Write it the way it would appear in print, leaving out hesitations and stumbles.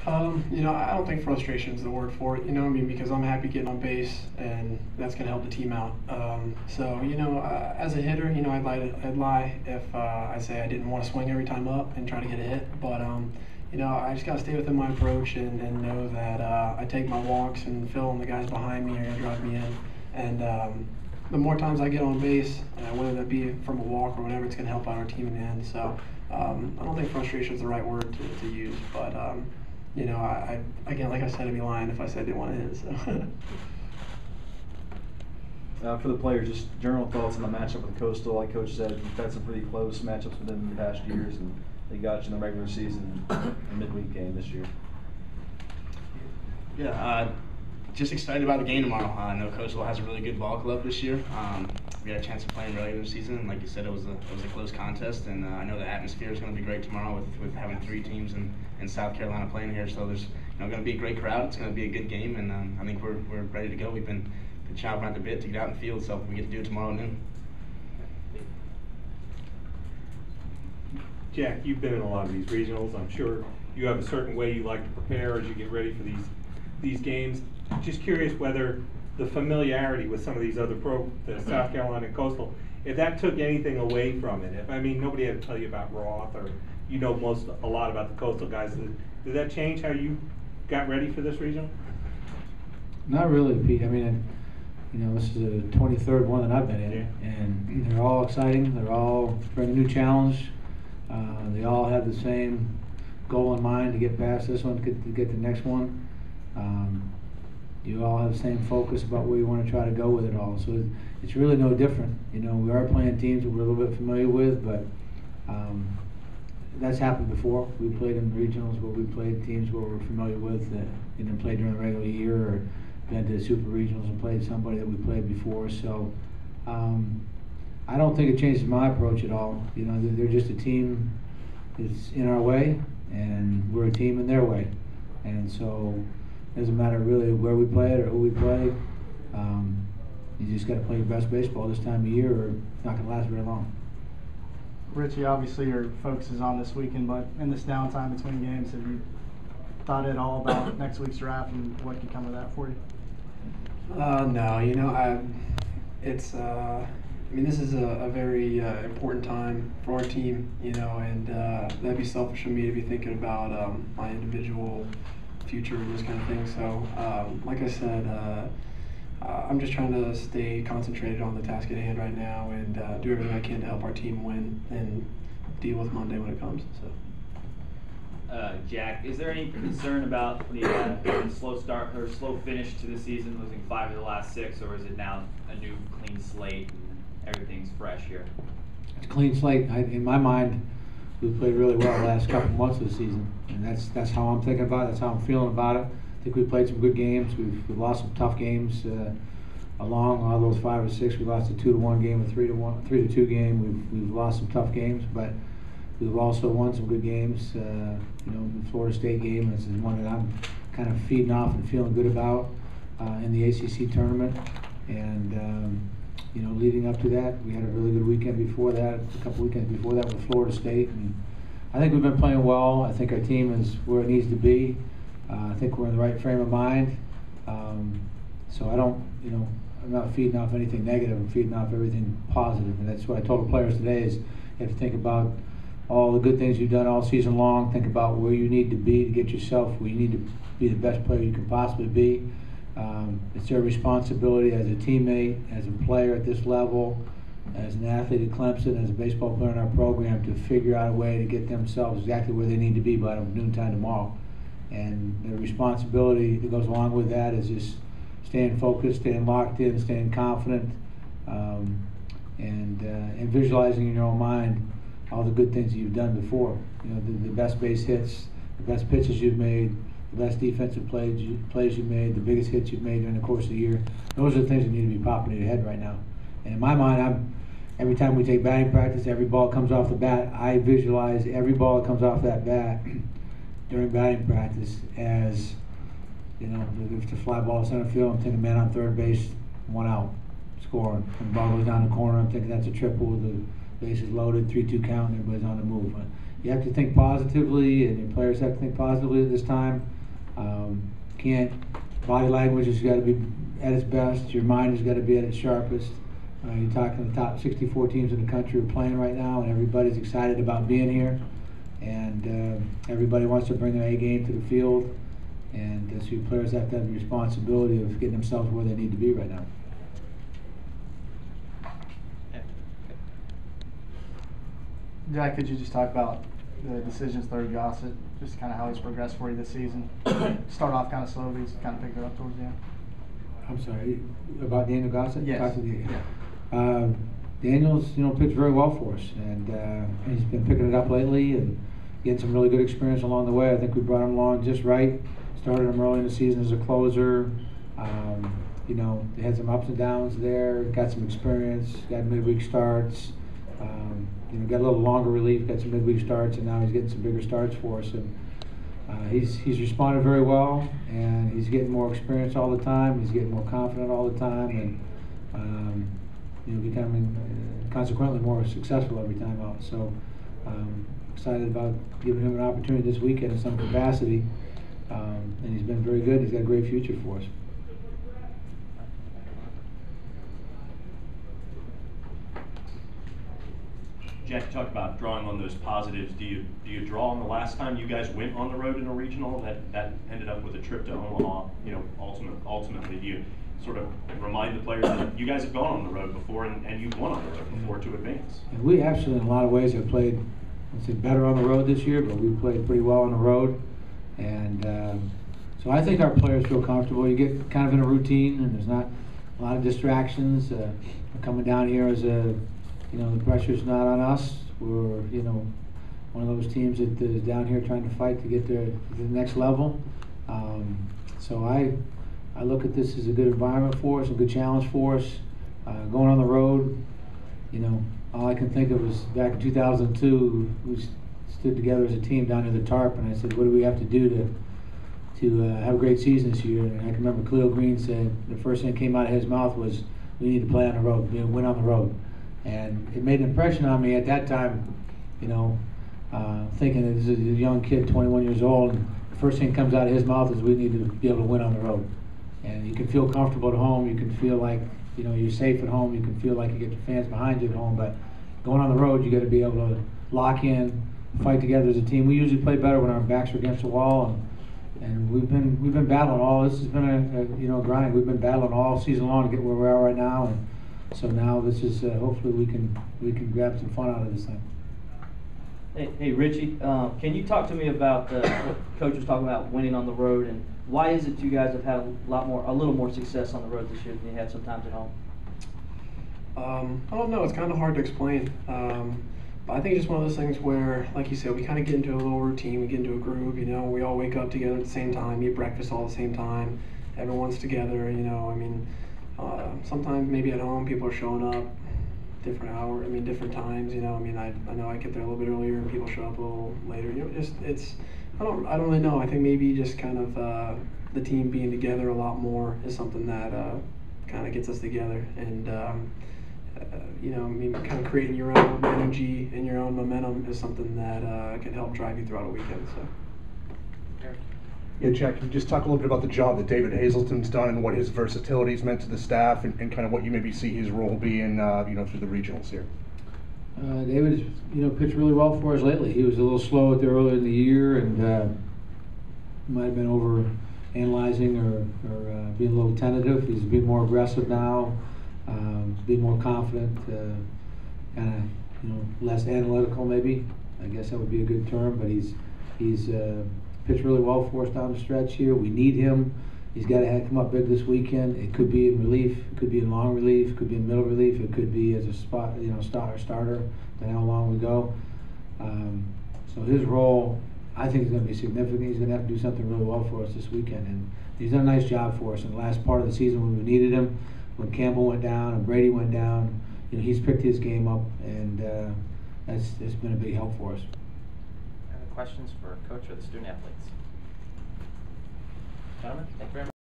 I don't think frustration is the word for it, because I'm happy getting on base, and that's going to help the team out. As a hitter, I'd lie if I say I didn't want to swing every time up and try to get a hit. But, I just got to stay within my approach and know that I take my walks, and Phil and the guys behind me are going to drive me in. And the more times I get on base, whether that be from a walk or whatever, it's going to help out our team in the end. So I don't think frustration is the right word to use, but again, like I said, I'd be lying if I said I didn't want to hit. So. For the players, just general thoughts on the matchup with Coastal. Like Coach said, you've had some pretty close matchups with them in the past years, and they got you in the regular season and midweek game this year. Yeah, just excited about the game tomorrow. I know Coastal has a really good ball club this year. We had a chance of playing regular season, and like you said, it was a close contest. And I know the atmosphere is going to be great tomorrow with having 3 teams in South Carolina playing here. So there's going to be a great crowd. It's going to be a good game, and I think we're ready to go. We've been chomping at the bit to get out in the field, so we get to do it tomorrow noon. Jack, you've been in a lot of these regionals. I'm sure you have a certain way you like to prepare as you get ready for these games. Just curious whether the familiarity with some of these other the South Carolina and Coastal, if that took anything away from it. Nobody had to tell you about Roth, or a lot about the Coastal guys. Did that change how got ready for this regional? Not really, Pete. This is the 23rd one that I've been in, yeah. And they're all exciting. They're all bring a new challenge. They all have the same goal in mind to get past this one, to get the next one. You all have the same focus about where you want to try to go with it all. So it's really no different. We are playing teams that we're a little bit familiar with, but that's happened before. We played in regionals where we played teams where we're familiar with that played during the regular year, or been to super regionals and played somebody that we played before. So I don't think it changes my approach at all. They're just a team that's in our way, and we're a team in their way. And so it doesn't matter really where we play it or who we play. You just got to play your best baseball this time of year, or it's not going to last very long. Richie, obviously your focus is on this weekend, but in this downtime between games, have you thought at all about next week's draft and what could come of that for you? No, this is a very important time for our team, and that'd be selfish of me to be thinking about my individual future and this kind of thing. So, like I said, I'm just trying to stay concentrated on the task at hand right now, and do everything I can to help our team win and deal with Monday when it comes. So. Jack, is there any concern about the slow start or slow finish to the season, losing 5 of the last 6, or is it now a new clean slate and everything's fresh here? It's a clean slate. In my mind, we've played really well the last couple months of the season, and that's how I'm thinking about it. That's how I'm feeling about it. I think we played some good games. We've lost some tough games along all those 5 or 6. We lost a 2-1 game, a 3-2 game. We've lost some tough games, but we've also won some good games. The Florida State game is one that I'm kind of feeding off and feeling good about in the ACC tournament. And leading up to that, we had a really good weekend before that, a couple weekends before that with Florida State. And I think we've been playing well. I think our team is where it needs to be. I think we're in the right frame of mind. So I don't, I'm not feeding off anything negative. I'm feeding off everything positive. And that's what I told the players today is you have to think about all the good things you've done all season long. Think about where you need to be to get yourself where you need to be the best player you can possibly be. It's their responsibility as a teammate, as a player at this level, as an athlete at Clemson, as a baseball player in our program, to figure out a way to get themselves exactly where they need to be by noontime tomorrow. And the responsibility that goes along with that is just staying focused, staying locked in, staying confident, and visualizing in your own mind all the good things that you've done before. The best base hits, the best pitches you've made, the best defensive plays you've made, the biggest hits you've made during the course of the year. Those are the things that need to be popping in your head right now. And in my mind, every time we take batting practice, every ball comes off the bat, I visualize every ball that comes off that bat during batting practice as, if it's a fly ball to center field, I'm thinking man on third base, 1 out, scoring. When the ball goes down the corner, I'm thinking that's a triple, the bases loaded, 3-2 count, and everybody's on the move. But you have to think positively, and your players have to think positively at this time. Body language has got to be at its best. Your mind has got to be at its sharpest. You're talking the top 64 teams in the country are playing right now, and everybody's excited about being here. And everybody wants to bring their A game to the field. And so your players have to have the responsibility of getting themselves where they need to be right now. Jack, could you just talk about the decisions through Gossett, just kind of how he's progressed for you this season? Start off kind of slow, but he's kind of picked it up towards the end. I'm sorry, about Daniel Gossett? Yes. Daniel's, pitched very well for us, and he's been picking it up lately and getting some really good experience along the way. I think we brought him along just right. Started him early in the season as a closer. They had some ups and downs there. Got some experience. Got midweek starts. Got a little longer relief. Got some midweek starts, and now he's getting some bigger starts for us. And he's responded very well, and he's getting more experience all the time. He's getting more confident all the time, and becoming consequently more successful every time out. So excited about giving him an opportunity this weekend in some capacity. And he's been very good. He's got a great future for us. Jack, you talked about drawing on those positives. Do you draw on the last time you guys went on the road in a regional that ended up with a trip to Omaha? Ultimately, do you sort of remind the players that you guys have gone on the road before and you've won on the road before to advance? And we actually, in a lot of ways, have played, I'd say, better on the road this year, but we played pretty well on the road. And so I think our players feel comfortable. You get kind of in a routine, and there's not a lot of distractions. Coming down here as the pressure's not on us. We're, one of those teams that is down here trying to fight to get to the next level. So I look at this as a good environment for us, a good challenge for us. Going on the road, all I can think of is back in 2002, we stood together as a team down near the Tarp, and I said, what do we have to do to have a great season this year? And I can remember Khalil Green said the first thing that came out of his mouth was, we need to play on the road, win on the road. And it made an impression on me at that time, thinking that this is a young kid, 21 years old, and the first thing that comes out of his mouth is we need to be able to win on the road. And you can feel comfortable at home, you can feel like you're safe at home, you can feel like you get your fans behind you at home, but going on the road, you got to be able to lock in, fight together as a team. We usually play better when our backs are against the wall, and we've been battling all. This has been a grind. We've been battling all season long to get where we are right now, and so now this is hopefully we can grab some fun out of this thing. Hey Richie, can you talk to me about what Coach was talking about winning on the road, and why is it you guys have had a little more success on the road this year than you had sometimes at home? I don't know. It's kind of hard to explain. But I think it's just one of those things where, like you said, we kind of get into a little routine. We get into a groove. We all wake up together at the same time, eat breakfast all at the same time. Everyone's together. Sometimes maybe at home people are showing up different hours. Different times. I know I get there a little bit earlier and people show up a little later. I don't really know. I think maybe just kind of the team being together a lot more is something that kind of gets us together, and kind of creating your own energy and your own momentum is something that can help drive you throughout a weekend. So. Yeah, Jack, can you just talk a little bit about the job that David Hazelton's done and what his versatility's meant to the staff, and kind of what you maybe see his role being, through the regionals here? David has, pitched really well for us lately. He was a little slow at the earlier in the year, and might have been over analyzing or being a little tentative. He's being more aggressive now, being more confident, kind of, less analytical maybe. I guess that would be a good term, but he's pitched really well for us down the stretch here. We need him. He's got to come up big this weekend. It could be in relief, it could be in long relief, it could be in middle relief, it could be as a spot, starter, depending how long we go. So his role, I think, is going to be significant. He's going to have to do something really well for us this weekend, and he's done a nice job for us in the last part of the season when we needed him. When Campbell went down and Brady went down, he's picked his game up, and it's been a big help for us. Any questions for Coach or the student athletes? Gentlemen, thank you very much.